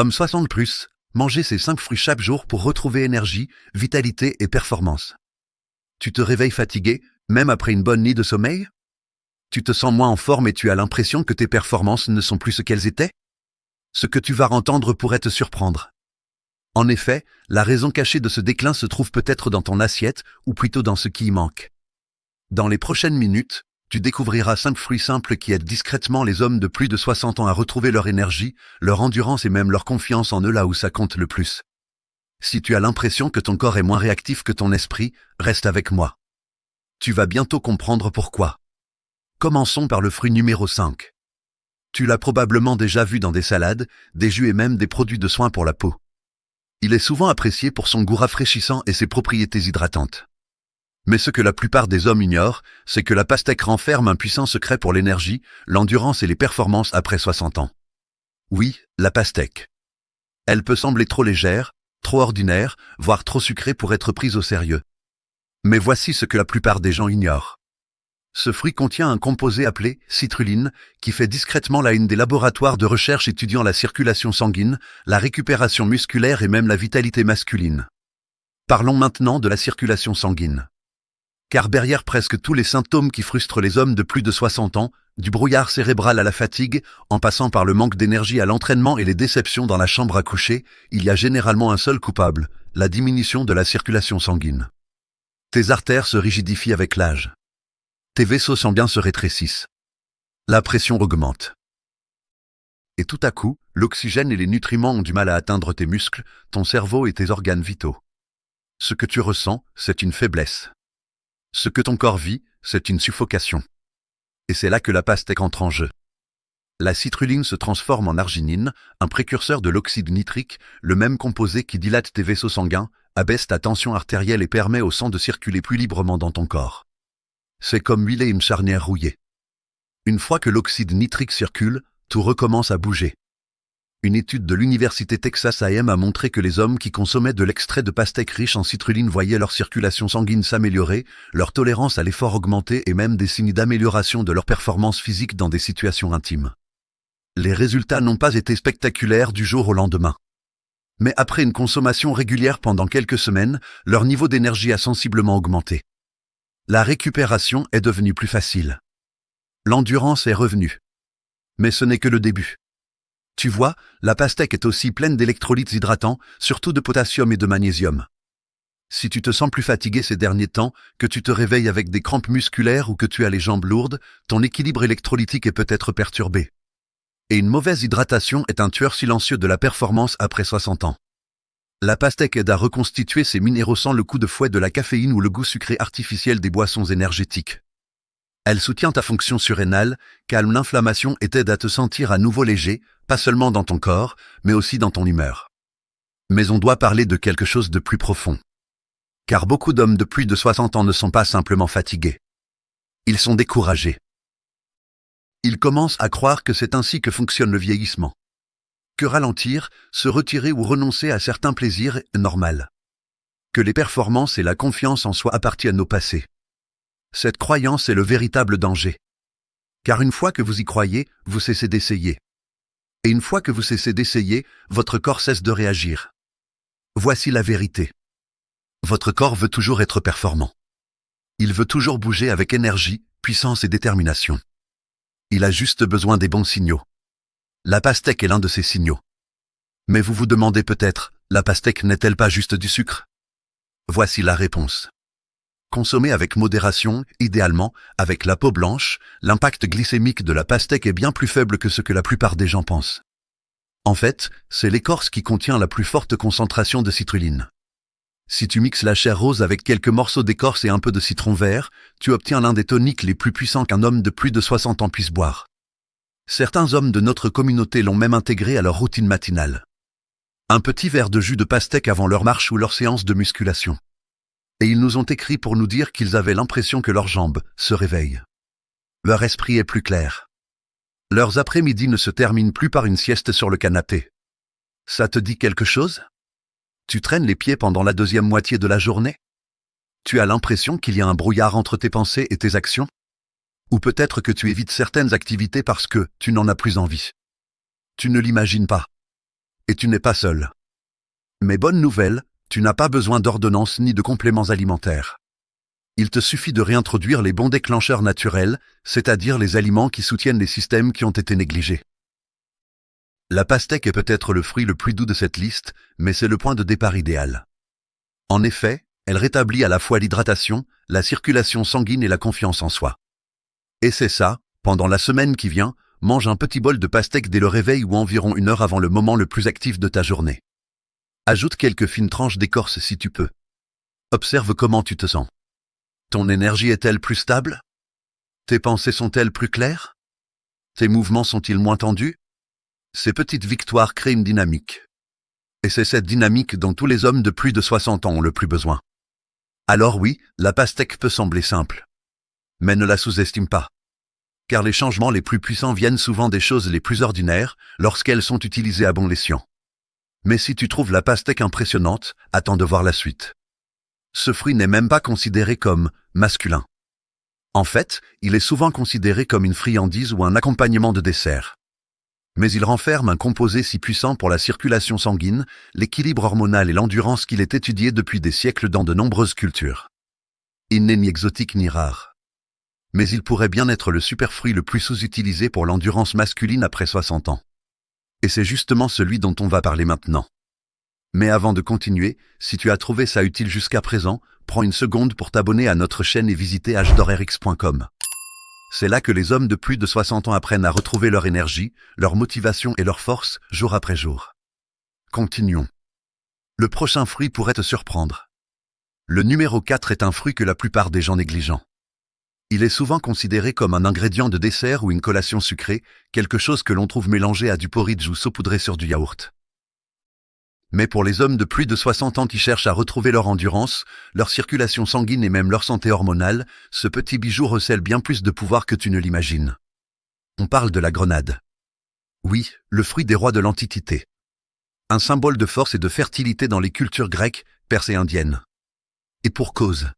Homme 60+, mangez ces 5 fruits chaque jour pour retrouver énergie, vitalité et performance. Tu te réveilles fatigué, même après une bonne nuit de sommeil? Tu te sens moins en forme et tu as l'impression que tes performances ne sont plus ce qu'elles étaient? Ce que tu vas entendre pourrait te surprendre. En effet, la raison cachée de ce déclin se trouve peut-être dans ton assiette, ou plutôt dans ce qui y manque. Dans les prochaines minutes, tu découvriras 5 fruits simples qui aident discrètement les hommes de plus de 60 ans à retrouver leur énergie, leur endurance et même leur confiance en eux là où ça compte le plus. Si tu as l'impression que ton corps est moins réactif que ton esprit, reste avec moi. Tu vas bientôt comprendre pourquoi. Commençons par le fruit numéro 5. Tu l'as probablement déjà vu dans des salades, des jus et même des produits de soins pour la peau. Il est souvent apprécié pour son goût rafraîchissant et ses propriétés hydratantes. Mais ce que la plupart des hommes ignorent, c'est que la pastèque renferme un puissant secret pour l'énergie, l'endurance et les performances après 60 ans. Oui, la pastèque. Elle peut sembler trop légère, trop ordinaire, voire trop sucrée pour être prise au sérieux. Mais voici ce que la plupart des gens ignorent. Ce fruit contient un composé appelé citruline, qui fait discrètement la une des laboratoires de recherche étudiant la circulation sanguine, la récupération musculaire et même la vitalité masculine. Parlons maintenant de la circulation sanguine. Car derrière presque tous les symptômes qui frustrent les hommes de plus de 60 ans, du brouillard cérébral à la fatigue, en passant par le manque d'énergie à l'entraînement et les déceptions dans la chambre à coucher, il y a généralement un seul coupable, la diminution de la circulation sanguine. Tes artères se rigidifient avec l'âge. Tes vaisseaux sanguins se rétrécissent. La pression augmente. Et tout à coup, l'oxygène et les nutriments ont du mal à atteindre tes muscles, ton cerveau et tes organes vitaux. Ce que tu ressens, c'est une faiblesse. Ce que ton corps vit, c'est une suffocation. Et c'est là que la pastèque entre en jeu. La citruline se transforme en arginine, un précurseur de l'oxyde nitrique, le même composé qui dilate tes vaisseaux sanguins, abaisse ta tension artérielle et permet au sang de circuler plus librement dans ton corps. C'est comme huiler une charnière rouillée. Une fois que l'oxyde nitrique circule, tout recommence à bouger. Une étude de l'université Texas A&M a montré que les hommes qui consommaient de l'extrait de pastèque riche en citruline voyaient leur circulation sanguine s'améliorer, leur tolérance à l'effort augmenter et même des signes d'amélioration de leur performance physique dans des situations intimes. Les résultats n'ont pas été spectaculaires du jour au lendemain. Mais après une consommation régulière pendant quelques semaines, leur niveau d'énergie a sensiblement augmenté. La récupération est devenue plus facile. L'endurance est revenue. Mais ce n'est que le début. Tu vois, la pastèque est aussi pleine d'électrolytes hydratants, surtout de potassium et de magnésium. Si tu te sens plus fatigué ces derniers temps, que tu te réveilles avec des crampes musculaires ou que tu as les jambes lourdes, ton équilibre électrolytique est peut-être perturbé. Et une mauvaise hydratation est un tueur silencieux de la performance après 60 ans. La pastèque aide à reconstituer ces minéraux sans le coup de fouet de la caféine ou le goût sucré artificiel des boissons énergétiques. Elle soutient ta fonction surrénale, calme l'inflammation et t'aide à te sentir à nouveau léger, pas seulement dans ton corps, mais aussi dans ton humeur. Mais on doit parler de quelque chose de plus profond. Car beaucoup d'hommes de plus de 60 ans ne sont pas simplement fatigués. Ils sont découragés. Ils commencent à croire que c'est ainsi que fonctionne le vieillissement. Que ralentir, se retirer ou renoncer à certains plaisirs est normal. Que les performances et la confiance en soi appartiennent au passé. Cette croyance est le véritable danger. Car une fois que vous y croyez, vous cessez d'essayer. Et une fois que vous cessez d'essayer, votre corps cesse de réagir. Voici la vérité. Votre corps veut toujours être performant. Il veut toujours bouger avec énergie, puissance et détermination. Il a juste besoin des bons signaux. La pastèque est l'un de ces signaux. Mais vous vous demandez peut-être, la pastèque n'est-elle pas juste du sucre? Voici la réponse. Consommée avec modération, idéalement, avec la peau blanche, l'impact glycémique de la pastèque est bien plus faible que ce que la plupart des gens pensent. En fait, c'est l'écorce qui contient la plus forte concentration de citruline. Si tu mixes la chair rose avec quelques morceaux d'écorce et un peu de citron vert, tu obtiens l'un des toniques les plus puissants qu'un homme de plus de 60 ans puisse boire. Certains hommes de notre communauté l'ont même intégré à leur routine matinale. Un petit verre de jus de pastèque avant leur marche ou leur séance de musculation. Et ils nous ont écrit pour nous dire qu'ils avaient l'impression que leurs jambes se réveillent. Leur esprit est plus clair. Leurs après-midi ne se terminent plus par une sieste sur le canapé. Ça te dit quelque chose? Tu traînes les pieds pendant la deuxième moitié de la journée? Tu as l'impression qu'il y a un brouillard entre tes pensées et tes actions? Ou peut-être que tu évites certaines activités parce que tu n'en as plus envie. Tu ne l'imagines pas. Et tu n'es pas seul. Mais bonne nouvelle, tu n'as pas besoin d'ordonnances ni de compléments alimentaires. Il te suffit de réintroduire les bons déclencheurs naturels, c'est-à-dire les aliments qui soutiennent les systèmes qui ont été négligés. La pastèque est peut-être le fruit le plus doux de cette liste, mais c'est le point de départ idéal. En effet, elle rétablit à la fois l'hydratation, la circulation sanguine et la confiance en soi. Et c'est ça, pendant la semaine qui vient, mange un petit bol de pastèque dès le réveil ou environ 1 heure avant le moment le plus actif de ta journée. Ajoute quelques fines tranches d'écorce si tu peux. Observe comment tu te sens. Ton énergie est-elle plus stable? Tes pensées sont-elles plus claires? Tes mouvements sont-ils moins tendus? Ces petites victoires créent une dynamique. Et c'est cette dynamique dont tous les hommes de plus de 60 ans ont le plus besoin. Alors oui, la pastèque peut sembler simple. Mais ne la sous-estime pas. Car les changements les plus puissants viennent souvent des choses les plus ordinaires lorsqu'elles sont utilisées à bon escient. Mais si tu trouves la pastèque impressionnante, attends de voir la suite. Ce fruit n'est même pas considéré comme masculin. En fait, il est souvent considéré comme une friandise ou un accompagnement de dessert. Mais il renferme un composé si puissant pour la circulation sanguine, l'équilibre hormonal et l'endurance qu'il est étudié depuis des siècles dans de nombreuses cultures. Il n'est ni exotique ni rare. Mais il pourrait bien être le superfruit le plus sous-utilisé pour l'endurance masculine après 60 ans. Et c'est justement celui dont on va parler maintenant. Mais avant de continuer, si tu as trouvé ça utile jusqu'à présent, prends une seconde pour t'abonner à notre chaîne et visiter hdorrx.com. C'est là que les hommes de plus de 60 ans apprennent à retrouver leur énergie, leur motivation et leur force, jour après jour. Continuons. Le prochain fruit pourrait te surprendre. Le numéro 4 est un fruit que la plupart des gens négligent. Il est souvent considéré comme un ingrédient de dessert ou une collation sucrée, quelque chose que l'on trouve mélangé à du porridge ou saupoudré sur du yaourt. Mais pour les hommes de plus de 60 ans qui cherchent à retrouver leur endurance, leur circulation sanguine et même leur santé hormonale, ce petit bijou recèle bien plus de pouvoir que tu ne l'imagines. On parle de la grenade. Oui, le fruit des rois de l'Antiquité. Un symbole de force et de fertilité dans les cultures grecques, perses et indiennes. Et pour cause.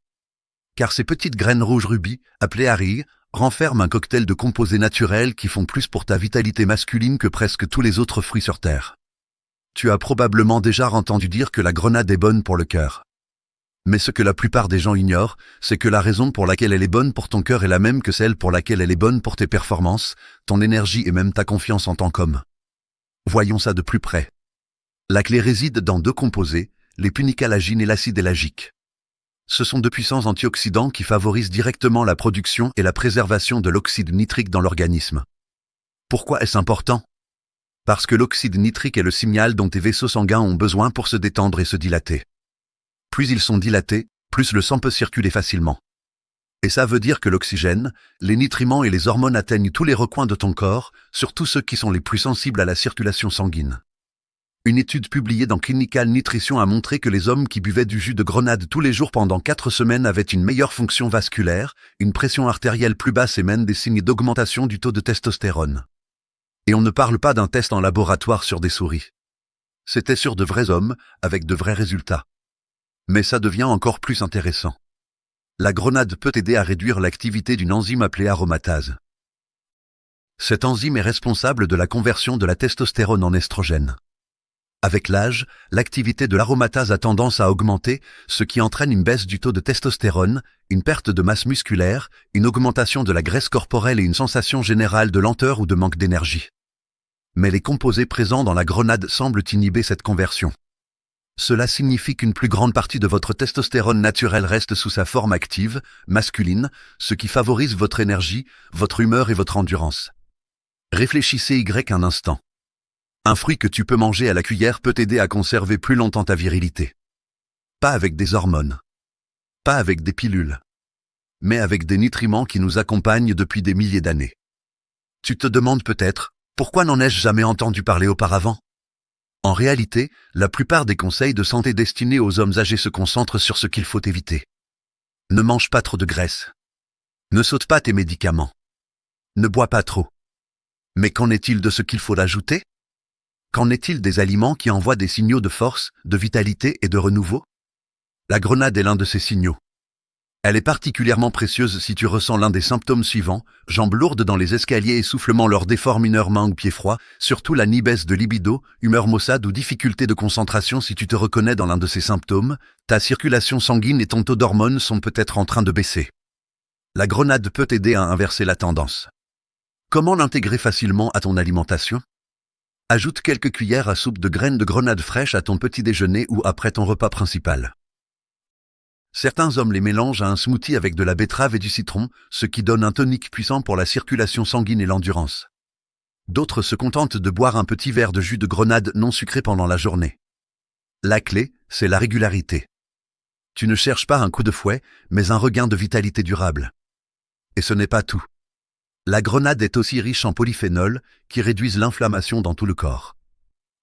Car ces petites graines rouges rubis, appelées arilles, renferment un cocktail de composés naturels qui font plus pour ta vitalité masculine que presque tous les autres fruits sur Terre. Tu as probablement déjà entendu dire que la grenade est bonne pour le cœur. Mais ce que la plupart des gens ignorent, c'est que la raison pour laquelle elle est bonne pour ton cœur est la même que celle pour laquelle elle est bonne pour tes performances, ton énergie et même ta confiance en tant qu'homme. Voyons ça de plus près. La clé réside dans 2 composés, les punicalagines et l'acide élagique. Ce sont 2 puissants antioxydants qui favorisent directement la production et la préservation de l'oxyde nitrique dans l'organisme. Pourquoi est-ce important? Parce que l'oxyde nitrique est le signal dont tes vaisseaux sanguins ont besoin pour se détendre et se dilater. Plus ils sont dilatés, plus le sang peut circuler facilement. Et ça veut dire que l'oxygène, les nutriments et les hormones atteignent tous les recoins de ton corps, surtout ceux qui sont les plus sensibles à la circulation sanguine. Une étude publiée dans Clinical Nutrition a montré que les hommes qui buvaient du jus de grenade tous les jours pendant 4 semaines avaient une meilleure fonction vasculaire, une pression artérielle plus basse et même des signes d'augmentation du taux de testostérone. Et on ne parle pas d'un test en laboratoire sur des souris. C'était sur de vrais hommes, avec de vrais résultats. Mais ça devient encore plus intéressant. La grenade peut aider à réduire l'activité d'une enzyme appelée aromatase. Cette enzyme est responsable de la conversion de la testostérone en estrogène. Avec l'âge, l'activité de l'aromatase a tendance à augmenter, ce qui entraîne une baisse du taux de testostérone, une perte de masse musculaire, une augmentation de la graisse corporelle et une sensation générale de lenteur ou de manque d'énergie. Mais les composés présents dans la grenade semblent inhiber cette conversion. Cela signifie qu'une plus grande partie de votre testostérone naturelle reste sous sa forme active, masculine, ce qui favorise votre énergie, votre humeur et votre endurance. Réfléchissez un instant. Un fruit que tu peux manger à la cuillère peut t'aider à conserver plus longtemps ta virilité. Pas avec des hormones. Pas avec des pilules. Mais avec des nutriments qui nous accompagnent depuis des milliers d'années. Tu te demandes peut-être, pourquoi n'en ai-je jamais entendu parler auparavant? En réalité, la plupart des conseils de santé destinés aux hommes âgés se concentrent sur ce qu'il faut éviter. Ne mange pas trop de graisse. Ne saute pas tes médicaments. Ne bois pas trop. Mais qu'en est-il de ce qu'il faut ajouter? Qu'en est-il des aliments qui envoient des signaux de force, de vitalité et de renouveau? La grenade est l'un de ces signaux. Elle est particulièrement précieuse si tu ressens l'un des symptômes suivants, jambes lourdes dans les escaliers, essoufflement lors d'efforts mineurs, mains ou pieds froids, surtout la baisse de libido, humeur maussade ou difficulté de concentration. Si tu te reconnais dans l'un de ces symptômes, ta circulation sanguine et ton taux d'hormones sont peut-être en train de baisser. La grenade peut t'aider à inverser la tendance. Comment l'intégrer facilement à ton alimentation? Ajoute quelques cuillères à soupe de graines de grenade fraîches à ton petit déjeuner ou après ton repas principal. Certains hommes les mélangent à un smoothie avec de la betterave et du citron, ce qui donne un tonique puissant pour la circulation sanguine et l'endurance. D'autres se contentent de boire un petit verre de jus de grenade non sucré pendant la journée. La clé, c'est la régularité. Tu ne cherches pas un coup de fouet, mais un regain de vitalité durable. Et ce n'est pas tout. La grenade est aussi riche en polyphénols, qui réduisent l'inflammation dans tout le corps.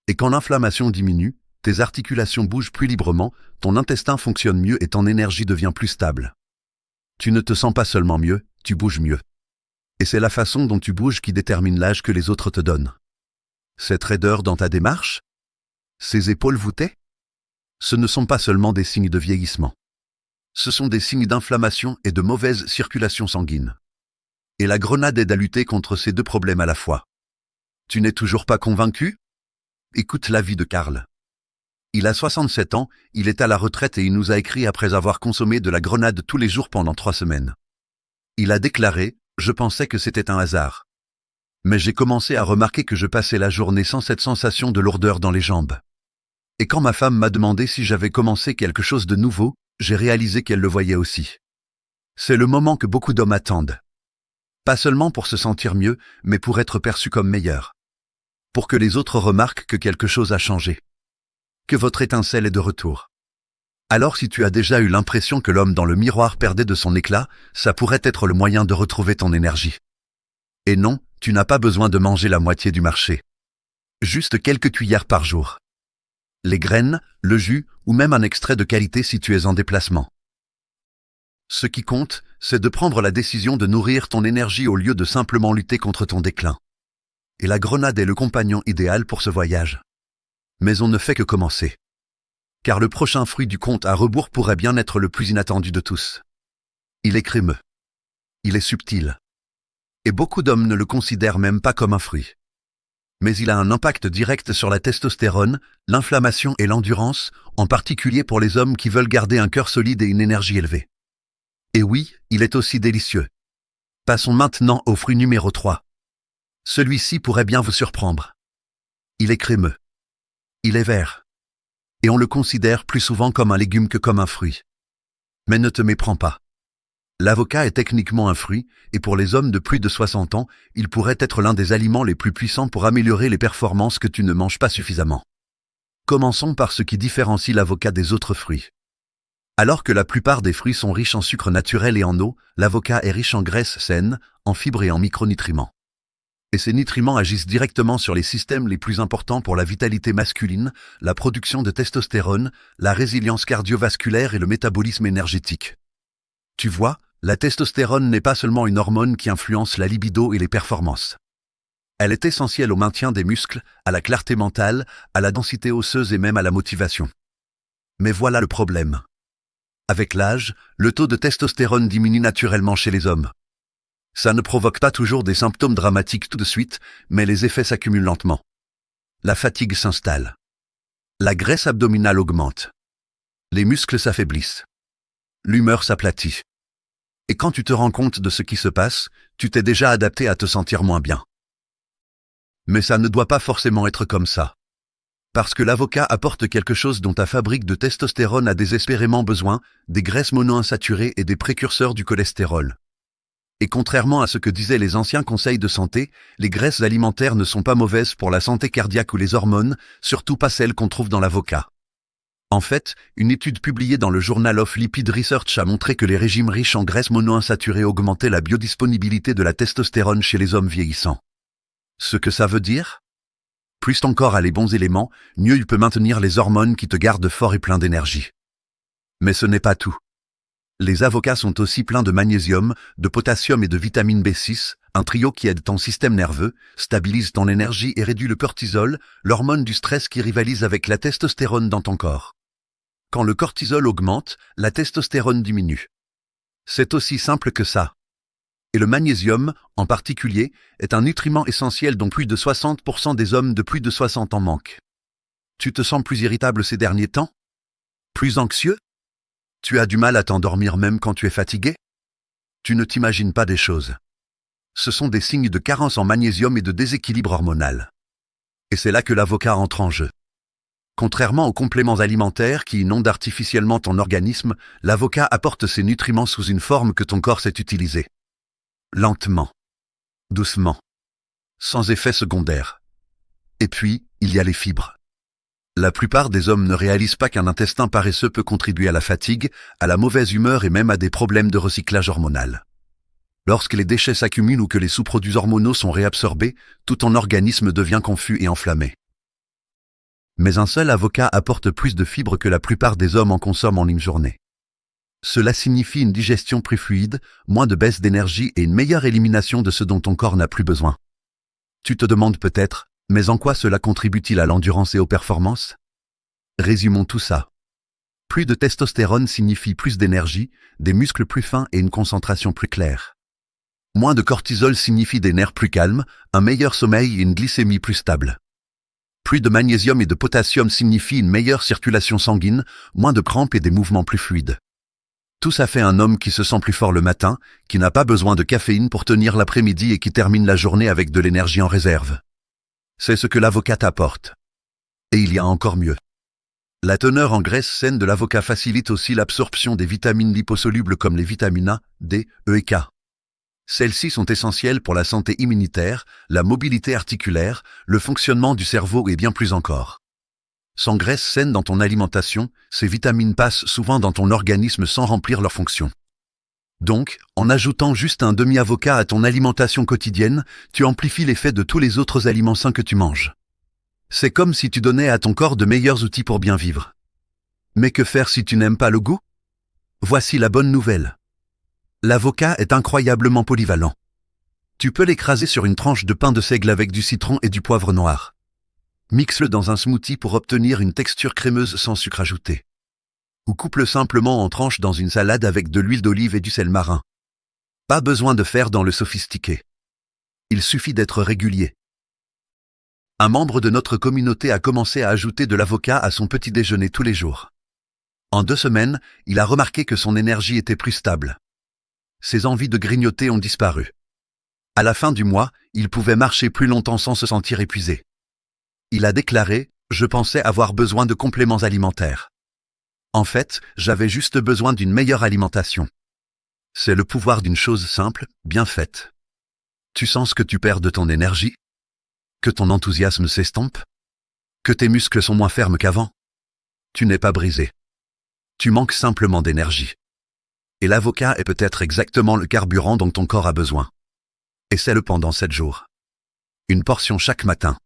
Et quand l'inflammation diminue, tes articulations bougent plus librement, ton intestin fonctionne mieux et ton énergie devient plus stable. Tu ne te sens pas seulement mieux, tu bouges mieux. Et c'est la façon dont tu bouges qui détermine l'âge que les autres te donnent. Cette raideur dans ta démarche? Ces épaules voûtées? Ce ne sont pas seulement des signes de vieillissement. Ce sont des signes d'inflammation et de mauvaise circulation sanguine. Et la grenade aide à lutter contre ces deux problèmes à la fois. Tu n'es toujours pas convaincu? Écoute l'avis de Karl. Il a 67 ans, il est à la retraite et il nous a écrit après avoir consommé de la grenade tous les jours pendant 3 semaines. Il a déclaré « Je pensais que c'était un hasard. Mais j'ai commencé à remarquer que je passais la journée sans cette sensation de lourdeur dans les jambes. Et quand ma femme m'a demandé si j'avais commencé quelque chose de nouveau, j'ai réalisé qu'elle le voyait aussi. C'est le moment que beaucoup d'hommes attendent. Pas seulement pour se sentir mieux, mais pour être perçu comme meilleur. Pour que les autres remarquent que quelque chose a changé. Que votre étincelle est de retour. Alors si tu as déjà eu l'impression que l'homme dans le miroir perdait de son éclat, ça pourrait être le moyen de retrouver ton énergie. Et non, tu n'as pas besoin de manger la moitié du marché. Juste quelques cuillères par jour. Les graines, le jus ou même un extrait de qualité si tu es en déplacement. Ce qui compte, c'est de prendre la décision de nourrir ton énergie au lieu de simplement lutter contre ton déclin. Et la grenade est le compagnon idéal pour ce voyage. Mais on ne fait que commencer. Car le prochain fruit du compte à rebours pourrait bien être le plus inattendu de tous. Il est crémeux. Il est subtil. Et beaucoup d'hommes ne le considèrent même pas comme un fruit. Mais il a un impact direct sur la testostérone, l'inflammation et l'endurance, en particulier pour les hommes qui veulent garder un cœur solide et une énergie élevée. Et oui, il est aussi délicieux. Passons maintenant au fruit numéro 3. Celui-ci pourrait bien vous surprendre. Il est crémeux. Il est vert. Et on le considère plus souvent comme un légume que comme un fruit. Mais ne te méprends pas. L'avocat est techniquement un fruit, et pour les hommes de plus de 60 ans, il pourrait être l'un des aliments les plus puissants pour améliorer les performances que tu ne manges pas suffisamment. Commençons par ce qui différencie l'avocat des autres fruits. Alors que la plupart des fruits sont riches en sucre naturel et en eau, l'avocat est riche en graisses saines, en fibres et en micronutriments. Et ces nutriments agissent directement sur les systèmes les plus importants pour la vitalité masculine, la production de testostérone, la résilience cardiovasculaire et le métabolisme énergétique. Tu vois, la testostérone n'est pas seulement une hormone qui influence la libido et les performances. Elle est essentielle au maintien des muscles, à la clarté mentale, à la densité osseuse et même à la motivation. Mais voilà le problème. Avec l'âge, le taux de testostérone diminue naturellement chez les hommes. Ça ne provoque pas toujours des symptômes dramatiques tout de suite, mais les effets s'accumulent lentement. La fatigue s'installe. La graisse abdominale augmente. Les muscles s'affaiblissent. L'humeur s'aplatit. Et quand tu te rends compte de ce qui se passe, tu t'es déjà adapté à te sentir moins bien. Mais ça ne doit pas forcément être comme ça. Parce que l'avocat apporte quelque chose dont ta fabrique de testostérone a désespérément besoin, des graisses monoinsaturées et des précurseurs du cholestérol. Et contrairement à ce que disaient les anciens conseils de santé, les graisses alimentaires ne sont pas mauvaises pour la santé cardiaque ou les hormones, surtout pas celles qu'on trouve dans l'avocat. En fait, une étude publiée dans le Journal of Lipid Research a montré que les régimes riches en graisses monoinsaturées augmentaient la biodisponibilité de la testostérone chez les hommes vieillissants. Ce que ça veut dire ? Plus ton corps a les bons éléments, mieux il peut maintenir les hormones qui te gardent fort et plein d'énergie. Mais ce n'est pas tout. Les avocats sont aussi pleins de magnésium, de potassium et de vitamine B6, un trio qui aide ton système nerveux, stabilise ton énergie et réduit le cortisol, l'hormone du stress qui rivalise avec la testostérone dans ton corps. Quand le cortisol augmente, la testostérone diminue. C'est aussi simple que ça. Et le magnésium, en particulier, est un nutriment essentiel dont plus de 60% des hommes de plus de 60 ans manquent. Tu te sens plus irritable ces derniers temps? Plus anxieux? Tu as du mal à t'endormir même quand tu es fatigué? Tu ne t'imagines pas des choses. Ce sont des signes de carence en magnésium et de déséquilibre hormonal. Et c'est là que l'avocat entre en jeu. Contrairement aux compléments alimentaires qui inondent artificiellement ton organisme, l'avocat apporte ces nutriments sous une forme que ton corps sait utiliser. Lentement. Doucement. Sans effet secondaire. Et puis, il y a les fibres. La plupart des hommes ne réalisent pas qu'un intestin paresseux peut contribuer à la fatigue, à la mauvaise humeur et même à des problèmes de recyclage hormonal. Lorsque les déchets s'accumulent ou que les sous-produits hormonaux sont réabsorbés, tout ton organisme devient confus et enflammé. Mais un seul avocat apporte plus de fibres que la plupart des hommes en consomment en une journée. Cela signifie une digestion plus fluide, moins de baisse d'énergie et une meilleure élimination de ce dont ton corps n'a plus besoin. Tu te demandes peut-être, mais en quoi cela contribue-t-il à l'endurance et aux performances? Résumons tout ça. Plus de testostérone signifie plus d'énergie, des muscles plus fins et une concentration plus claire. Moins de cortisol signifie des nerfs plus calmes, un meilleur sommeil et une glycémie plus stable. Plus de magnésium et de potassium signifie une meilleure circulation sanguine, moins de crampes et des mouvements plus fluides. Tout ça fait un homme qui se sent plus fort le matin, qui n'a pas besoin de caféine pour tenir l'après-midi et qui termine la journée avec de l'énergie en réserve. C'est ce que l'avocat apporte. Et il y a encore mieux. La teneur en graisse saine de l'avocat facilite aussi l'absorption des vitamines liposolubles comme les vitamines A, D, E et K. Celles-ci sont essentielles pour la santé immunitaire, la mobilité articulaire, le fonctionnement du cerveau et bien plus encore. Sans graisse saine dans ton alimentation, ces vitamines passent souvent dans ton organisme sans remplir leur fonction. Donc, en ajoutant juste un demi-avocat à ton alimentation quotidienne, tu amplifies l'effet de tous les autres aliments sains que tu manges. C'est comme si tu donnais à ton corps de meilleurs outils pour bien vivre. Mais que faire si tu n'aimes pas le goût? Voici la bonne nouvelle. L'avocat est incroyablement polyvalent. Tu peux l'écraser sur une tranche de pain de seigle avec du citron et du poivre noir. Mixe-le dans un smoothie pour obtenir une texture crémeuse sans sucre ajouté. Ou coupe-le simplement en tranches dans une salade avec de l'huile d'olive et du sel marin. Pas besoin de faire dans le sophistiqué. Il suffit d'être régulier. Un membre de notre communauté a commencé à ajouter de l'avocat à son petit déjeuner tous les jours. En 2 semaines, il a remarqué que son énergie était plus stable. Ses envies de grignoter ont disparu. À la fin du mois, il pouvait marcher plus longtemps sans se sentir épuisé. Il a déclaré « Je pensais avoir besoin de compléments alimentaires. En fait, j'avais juste besoin d'une meilleure alimentation. » C'est le pouvoir d'une chose simple, bien faite. Tu sens que tu perds de ton énergie? Que ton enthousiasme s'estompe? Que tes muscles sont moins fermes qu'avant? Tu n'es pas brisé. Tu manques simplement d'énergie. Et l'avocat est peut-être exactement le carburant dont ton corps a besoin. Essaie-le pendant 7 jours. Une portion chaque matin.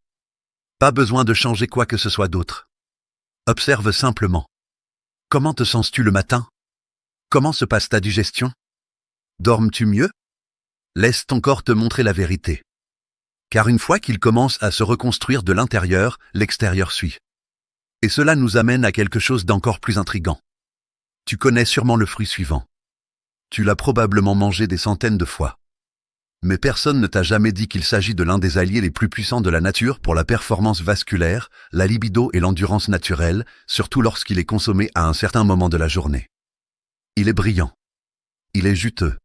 Pas besoin de changer quoi que ce soit d'autre. Observe simplement. Comment te sens-tu le matin? Comment se passe ta digestion? Dormes-tu mieux? Laisse ton corps te montrer la vérité. Car une fois qu'il commence à se reconstruire de l'intérieur, l'extérieur suit. Et cela nous amène à quelque chose d'encore plus intrigant. Tu connais sûrement le fruit suivant. Tu l'as probablement mangé des centaines de fois. Mais personne ne t'a jamais dit qu'il s'agit de l'un des alliés les plus puissants de la nature pour la performance vasculaire, la libido et l'endurance naturelle, surtout lorsqu'il est consommé à un certain moment de la journée. Il est brillant. Il est juteux.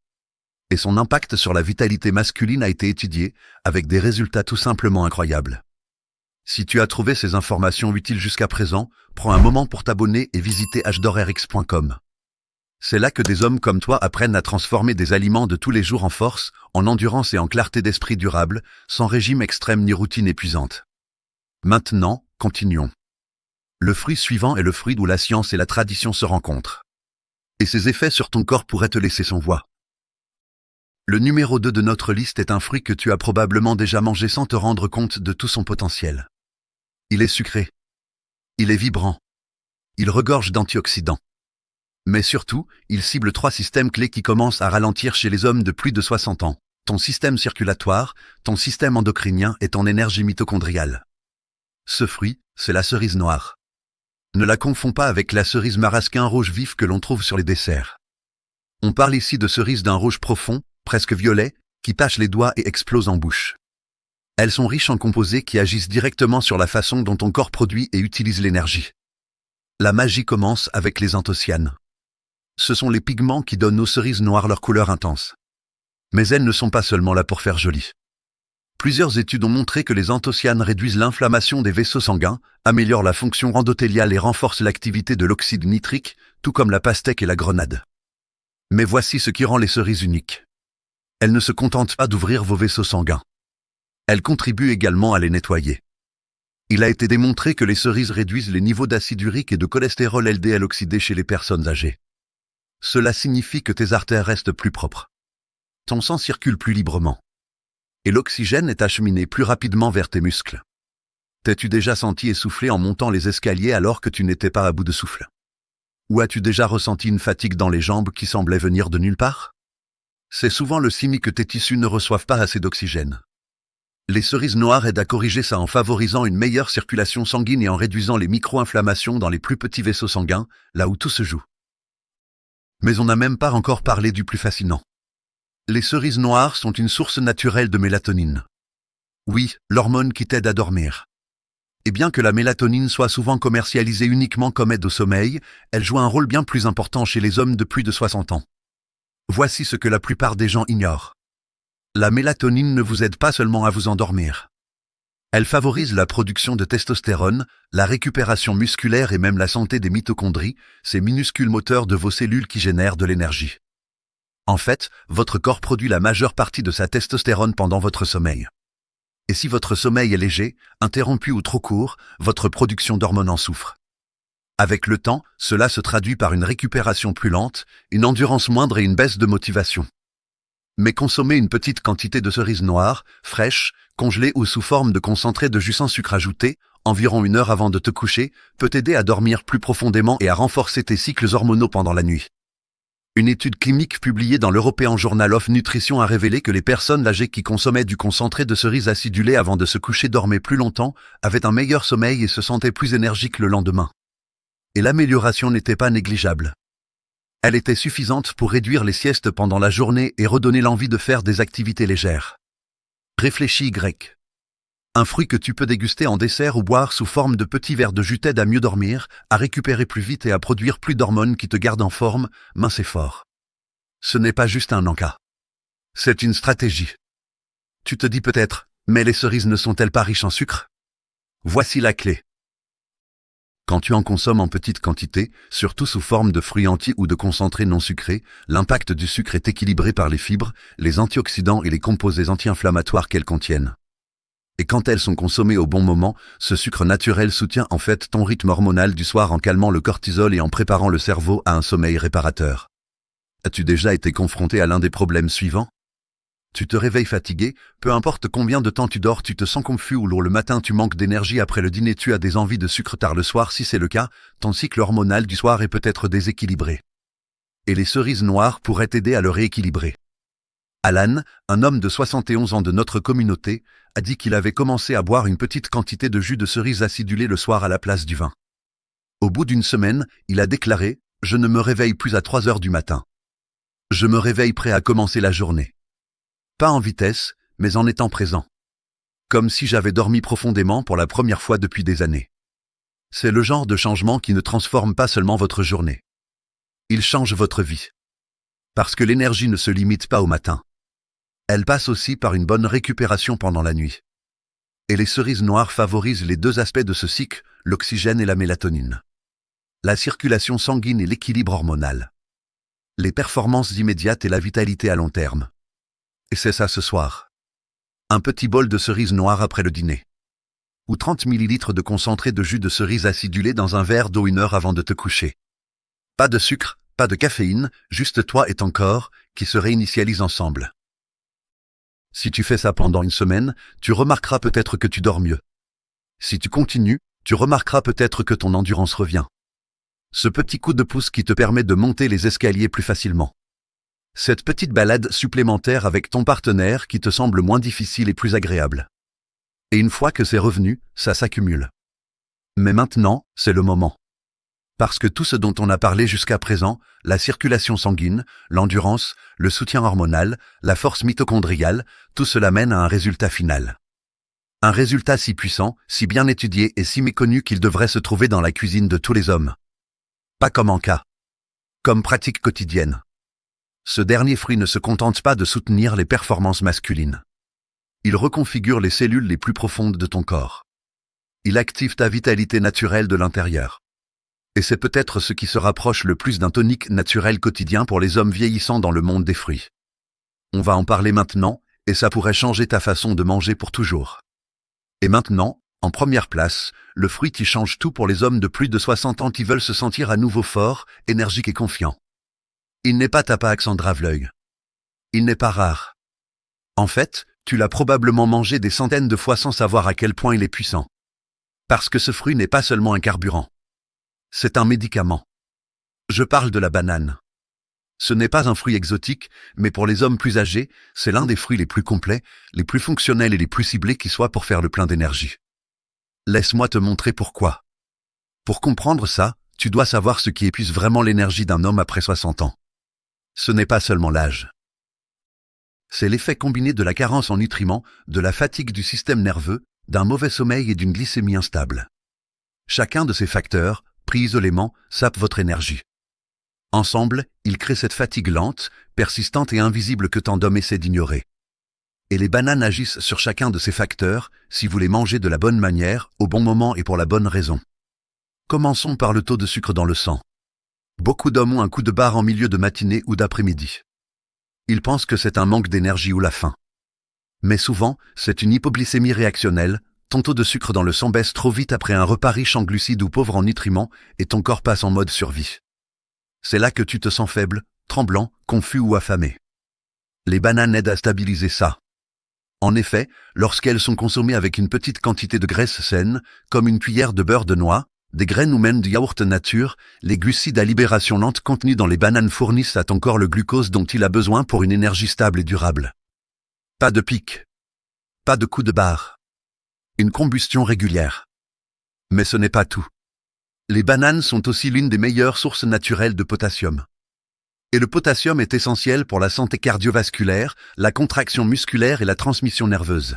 Et son impact sur la vitalité masculine a été étudié, avec des résultats tout simplement incroyables. Si tu as trouvé ces informations utiles jusqu'à présent, prends un moment pour t'abonner et visiter hdorrx.com. C'est là que des hommes comme toi apprennent à transformer des aliments de tous les jours en force, en endurance et en clarté d'esprit durable, sans régime extrême ni routine épuisante. Maintenant, continuons. Le fruit suivant est le fruit où la science et la tradition se rencontrent. Et ses effets sur ton corps pourraient te laisser sans voix. Le numéro 2 de notre liste est un fruit que tu as probablement déjà mangé sans te rendre compte de tout son potentiel. Il est sucré. Il est vibrant. Il regorge d'antioxydants. Mais surtout, il cible 3 systèmes clés qui commencent à ralentir chez les hommes de plus de 60 ans. Ton système circulatoire, ton système endocrinien et ton énergie mitochondriale. Ce fruit, c'est la cerise noire. Ne la confonds pas avec la cerise marasquin rouge vif que l'on trouve sur les desserts. On parle ici de cerises d'un rouge profond, presque violet, qui tache les doigts et explose en bouche. Elles sont riches en composés qui agissent directement sur la façon dont ton corps produit et utilise l'énergie. La magie commence avec les anthocyanes. Ce sont les pigments qui donnent aux cerises noires leur couleur intense. Mais elles ne sont pas seulement là pour faire joli. Plusieurs études ont montré que les anthocyanes réduisent l'inflammation des vaisseaux sanguins, améliorent la fonction endothéliale et renforcent l'activité de l'oxyde nitrique, tout comme la pastèque et la grenade. Mais voici ce qui rend les cerises uniques. Elles ne se contentent pas d'ouvrir vos vaisseaux sanguins. Elles contribuent également à les nettoyer. Il a été démontré que les cerises réduisent les niveaux d'acide urique et de cholestérol LDL oxydé chez les personnes âgées. Cela signifie que tes artères restent plus propres. Ton sang circule plus librement. Et l'oxygène est acheminé plus rapidement vers tes muscles. T'es-tu déjà senti essoufflé en montant les escaliers alors que tu n'étais pas à bout de souffle? Ou as-tu déjà ressenti une fatigue dans les jambes qui semblait venir de nulle part? C'est souvent le signe que tes tissus ne reçoivent pas assez d'oxygène. Les cerises noires aident à corriger ça en favorisant une meilleure circulation sanguine et en réduisant les micro-inflammations dans les plus petits vaisseaux sanguins, là où tout se joue. Mais on n'a même pas encore parlé du plus fascinant. Les cerises noires sont une source naturelle de mélatonine. Oui, l'hormone qui t'aide à dormir. Et bien que la mélatonine soit souvent commercialisée uniquement comme aide au sommeil, elle joue un rôle bien plus important chez les hommes de plus de 60 ans. Voici ce que la plupart des gens ignorent. La mélatonine ne vous aide pas seulement à vous endormir. Elle favorise la production de testostérone, la récupération musculaire et même la santé des mitochondries, ces minuscules moteurs de vos cellules qui génèrent de l'énergie. En fait, votre corps produit la majeure partie de sa testostérone pendant votre sommeil. Et si votre sommeil est léger, interrompu ou trop court, votre production d'hormones en souffre. Avec le temps, cela se traduit par une récupération plus lente, une endurance moindre et une baisse de motivation. Mais consommer une petite quantité de cerises noires, fraîches, congelées ou sous forme de concentré de jus sans sucre ajouté, environ 1 heure avant de te coucher, peut t'aider à dormir plus profondément et à renforcer tes cycles hormonaux pendant la nuit. Une étude clinique publiée dans l'European Journal of Nutrition a révélé que les personnes âgées qui consommaient du concentré de cerises acidulées avant de se coucher dormaient plus longtemps, avaient un meilleur sommeil et se sentaient plus énergiques le lendemain. Et l'amélioration n'était pas négligeable. Elle était suffisante pour réduire les siestes pendant la journée et redonner l'envie de faire des activités légères. Réfléchis Y. Un fruit que tu peux déguster en dessert ou boire sous forme de petits verres de jus t'aide à mieux dormir, à récupérer plus vite et à produire plus d'hormones qui te gardent en forme, mince et fort. Ce n'est pas juste un encas. C'est une stratégie. Tu te dis peut-être, mais les cerises ne sont-elles pas riches en sucre? Voici la clé. Quand tu en consommes en petite quantité, surtout sous forme de fruits entiers ou de concentrés non sucrés, l'impact du sucre est équilibré par les fibres, les antioxydants et les composés anti-inflammatoires qu'elles contiennent. Et quand elles sont consommées au bon moment, ce sucre naturel soutient en fait ton rythme hormonal du soir en calmant le cortisol et en préparant le cerveau à un sommeil réparateur. As-tu déjà été confronté à l'un des problèmes suivants? Tu te réveilles fatigué, peu importe combien de temps tu dors, tu te sens confus ou lourd le matin, tu manques d'énergie après le dîner, tu as des envies de sucre tard le soir. Si c'est le cas, ton cycle hormonal du soir est peut-être déséquilibré. Et les cerises noires pourraient t'aider à le rééquilibrer. Alan, un homme de 71 ans de notre communauté, a dit qu'il avait commencé à boire une petite quantité de jus de cerise acidulé le soir à la place du vin. Au bout d'une semaine, il a déclaré « Je ne me réveille plus à 3 heures du matin. Je me réveille prêt à commencer la journée. Pas en vitesse, mais en étant présent. Comme si j'avais dormi profondément pour la première fois depuis des années. » C'est le genre de changement qui ne transforme pas seulement votre journée. Il change votre vie. Parce que l'énergie ne se limite pas au matin. Elle passe aussi par une bonne récupération pendant la nuit. Et les cerises noires favorisent les deux aspects de ce cycle, l'oxygène et la mélatonine. La circulation sanguine et l'équilibre hormonal. Les performances immédiates et la vitalité à long terme. Et c'est ça ce soir. Un petit bol de cerises noires après le dîner. Ou 30 ml de concentré de jus de cerise acidulé dans un verre d'eau 1 heure avant de te coucher. Pas de sucre, pas de caféine, juste toi et ton corps, qui se réinitialisent ensemble. Si tu fais ça pendant une semaine, tu remarqueras peut-être que tu dors mieux. Si tu continues, tu remarqueras peut-être que ton endurance revient. Ce petit coup de pouce qui te permet de monter les escaliers plus facilement. Cette petite balade supplémentaire avec ton partenaire qui te semble moins difficile et plus agréable. Et une fois que c'est revenu, ça s'accumule. Mais maintenant, c'est le moment. Parce que tout ce dont on a parlé jusqu'à présent, la circulation sanguine, l'endurance, le soutien hormonal, la force mitochondriale, tout cela mène à un résultat final. Un résultat si puissant, si bien étudié et si méconnu qu'il devrait se trouver dans la cuisine de tous les hommes. Pas comme en cas. Comme pratique quotidienne. Ce dernier fruit ne se contente pas de soutenir les performances masculines. Il reconfigure les cellules les plus profondes de ton corps. Il active ta vitalité naturelle de l'intérieur. Et c'est peut-être ce qui se rapproche le plus d'un tonique naturel quotidien pour les hommes vieillissants dans le monde des fruits. On va en parler maintenant, et ça pourrait changer ta façon de manger pour toujours. Et maintenant, en première place, le fruit qui change tout pour les hommes de plus de 60 ans qui veulent se sentir à nouveau forts, énergiques et confiants. Il n'est pas Tapax en drave-l'œil. Il n'est pas rare. En fait, tu l'as probablement mangé des centaines de fois sans savoir à quel point il est puissant. Parce que ce fruit n'est pas seulement un carburant. C'est un médicament. Je parle de la banane. Ce n'est pas un fruit exotique, mais pour les hommes plus âgés, c'est l'un des fruits les plus complets, les plus fonctionnels et les plus ciblés qui soient pour faire le plein d'énergie. Laisse-moi te montrer pourquoi. Pour comprendre ça, tu dois savoir ce qui épuise vraiment l'énergie d'un homme après 60 ans. Ce n'est pas seulement l'âge. C'est l'effet combiné de la carence en nutriments, de la fatigue du système nerveux, d'un mauvais sommeil et d'une glycémie instable. Chacun de ces facteurs, pris isolément, sape votre énergie. Ensemble, ils créent cette fatigue lente, persistante et invisible que tant d'hommes essaient d'ignorer. Et les bananes agissent sur chacun de ces facteurs, si vous les mangez de la bonne manière, au bon moment et pour la bonne raison. Commençons par le taux de sucre dans le sang. Beaucoup d'hommes ont un coup de barre en milieu de matinée ou d'après-midi. Ils pensent que c'est un manque d'énergie ou la faim. Mais souvent, c'est une hypoglycémie réactionnelle, ton taux de sucre dans le sang baisse trop vite après un repas riche en glucides ou pauvre en nutriments, et ton corps passe en mode survie. C'est là que tu te sens faible, tremblant, confus ou affamé. Les bananes aident à stabiliser ça. En effet, lorsqu'elles sont consommées avec une petite quantité de graisse saine, comme une cuillère de beurre de noix, des graines ou même du yaourt nature, les glucides à libération lente contenus dans les bananes fournissent à ton corps le glucose dont il a besoin pour une énergie stable et durable. Pas de pic. Pas de coup de barre. Une combustion régulière. Mais ce n'est pas tout. Les bananes sont aussi l'une des meilleures sources naturelles de potassium. Et le potassium est essentiel pour la santé cardiovasculaire, la contraction musculaire et la transmission nerveuse.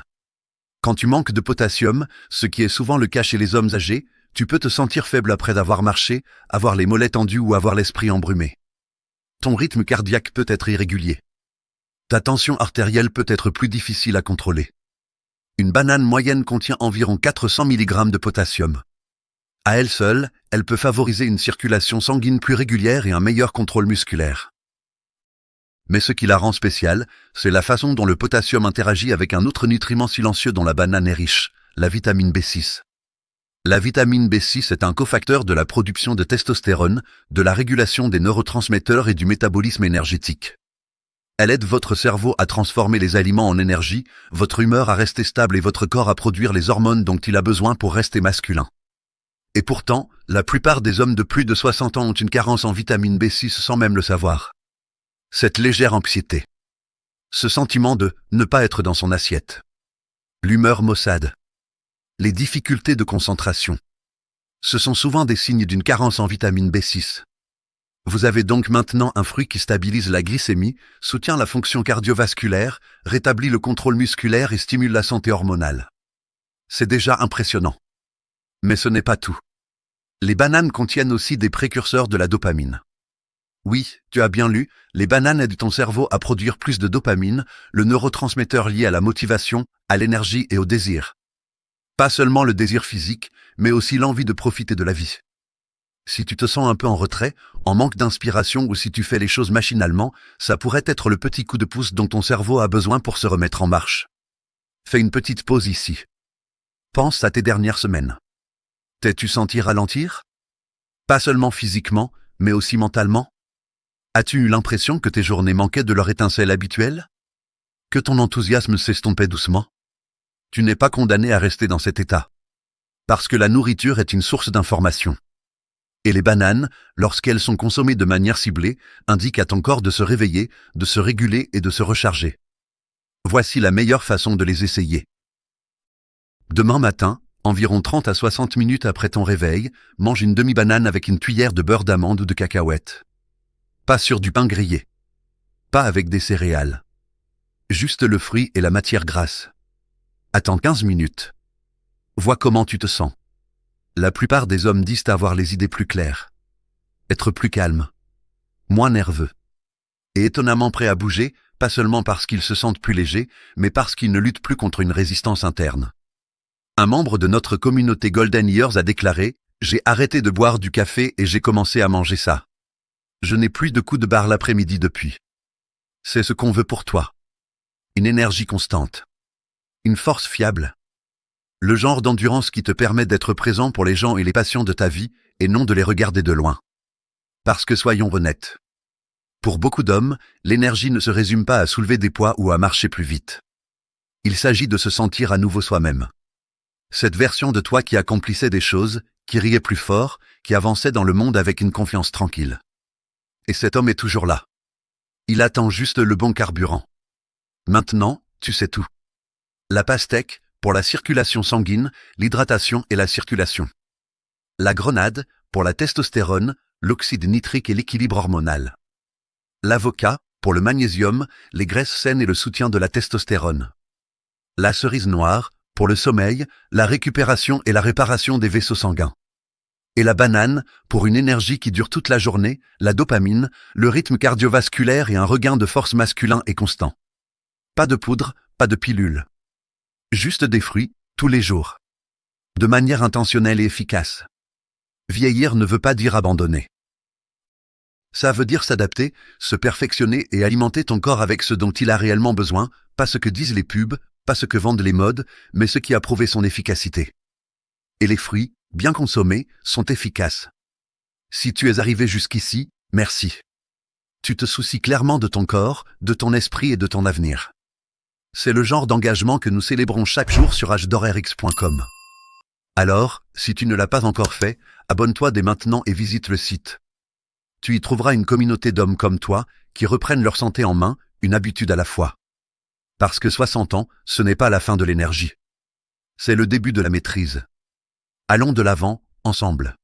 Quand tu manques de potassium, ce qui est souvent le cas chez les hommes âgés, tu peux te sentir faible après avoir marché, avoir les mollets tendus ou avoir l'esprit embrumé. Ton rythme cardiaque peut être irrégulier. Ta tension artérielle peut être plus difficile à contrôler. Une banane moyenne contient environ 400 mg de potassium. À elle seule, elle peut favoriser une circulation sanguine plus régulière et un meilleur contrôle musculaire. Mais ce qui la rend spéciale, c'est la façon dont le potassium interagit avec un autre nutriment silencieux dont la banane est riche, la vitamine B6. La vitamine B6 est un cofacteur de la production de testostérone, de la régulation des neurotransmetteurs et du métabolisme énergétique. Elle aide votre cerveau à transformer les aliments en énergie, votre humeur à rester stable et votre corps à produire les hormones dont il a besoin pour rester masculin. Et pourtant, la plupart des hommes de plus de 60 ans ont une carence en vitamine B6 sans même le savoir. Cette légère anxiété. Ce sentiment de ne pas être dans son assiette. L'humeur maussade. Les difficultés de concentration. Ce sont souvent des signes d'une carence en vitamine B6. Vous avez donc maintenant un fruit qui stabilise la glycémie, soutient la fonction cardiovasculaire, rétablit le contrôle musculaire et stimule la santé hormonale. C'est déjà impressionnant. Mais ce n'est pas tout. Les bananes contiennent aussi des précurseurs de la dopamine. Oui, tu as bien lu, les bananes aident ton cerveau à produire plus de dopamine, le neurotransmetteur lié à la motivation, à l'énergie et au désir. Pas seulement le désir physique, mais aussi l'envie de profiter de la vie. Si tu te sens un peu en retrait, en manque d'inspiration ou si tu fais les choses machinalement, ça pourrait être le petit coup de pouce dont ton cerveau a besoin pour se remettre en marche. Fais une petite pause ici. Pense à tes dernières semaines. T'es-tu senti ralentir? Pas seulement physiquement, mais aussi mentalement? As-tu eu l'impression que tes journées manquaient de leur étincelle habituelle? Que ton enthousiasme s'estompait doucement? Tu n'es pas condamné à rester dans cet état. Parce que la nourriture est une source d'information. Et les bananes, lorsqu'elles sont consommées de manière ciblée, indiquent à ton corps de se réveiller, de se réguler et de se recharger. Voici la meilleure façon de les essayer. Demain matin, Environ 30 à 60 minutes après ton réveil, mange une demi-banane avec une cuillère de beurre d'amande ou de cacahuète. Pas sur du pain grillé. Pas avec des céréales. Juste le fruit et la matière grasse. Attends 15 minutes. Vois comment tu te sens. La plupart des hommes disent avoir les idées plus claires. Être plus calme. Moins nerveux. Et étonnamment prêts à bouger, pas seulement parce qu'ils se sentent plus légers, mais parce qu'ils ne luttent plus contre une résistance interne. Un membre de notre communauté Golden Years a déclaré « J'ai arrêté de boire du café et j'ai commencé à manger ça. Je n'ai plus de coups de barre l'après-midi depuis. » C'est ce qu'on veut pour toi. Une énergie constante. Une force fiable. Le genre d'endurance qui te permet d'être présent pour les gens et les passions de ta vie et non de les regarder de loin. Parce que soyons honnêtes. Pour beaucoup d'hommes, l'énergie ne se résume pas à soulever des poids ou à marcher plus vite. Il s'agit de se sentir à nouveau soi-même. Cette version de toi qui accomplissait des choses, qui riait plus fort, qui avançait dans le monde avec une confiance tranquille. Et cet homme est toujours là. Il attend juste le bon carburant. Maintenant, tu sais tout. La pastèque, pour la circulation sanguine, l'hydratation et la circulation. La grenade, pour la testostérone, l'oxyde nitrique et l'équilibre hormonal. L'avocat, pour le magnésium, les graisses saines et le soutien de la testostérone. La cerise noire, pour le sommeil, la récupération et la réparation des vaisseaux sanguins. Et la banane, pour une énergie qui dure toute la journée, la dopamine, le rythme cardiovasculaire et un regain de force masculin et constant. Pas de poudre, pas de pilule. Juste des fruits, tous les jours. De manière intentionnelle et efficace. Vieillir ne veut pas dire abandonner. Ça veut dire s'adapter, se perfectionner et alimenter ton corps avec ce dont il a réellement besoin, pas ce que disent les pubs, pas ce que vendent les modes, mais ce qui a prouvé son efficacité. Et les fruits, bien consommés, sont efficaces. Si tu es arrivé jusqu'ici, merci. Tu te soucies clairement de ton corps, de ton esprit et de ton avenir. C'est le genre d'engagement que nous célébrons chaque jour sur agedorrx.com. Alors, si tu ne l'as pas encore fait, abonne-toi dès maintenant et visite le site. Tu y trouveras une communauté d'hommes comme toi qui reprennent leur santé en main, une habitude à la fois. Parce que 60 ans, ce n'est pas la fin de l'énergie. C'est le début de la maîtrise. Allons de l'avant, ensemble.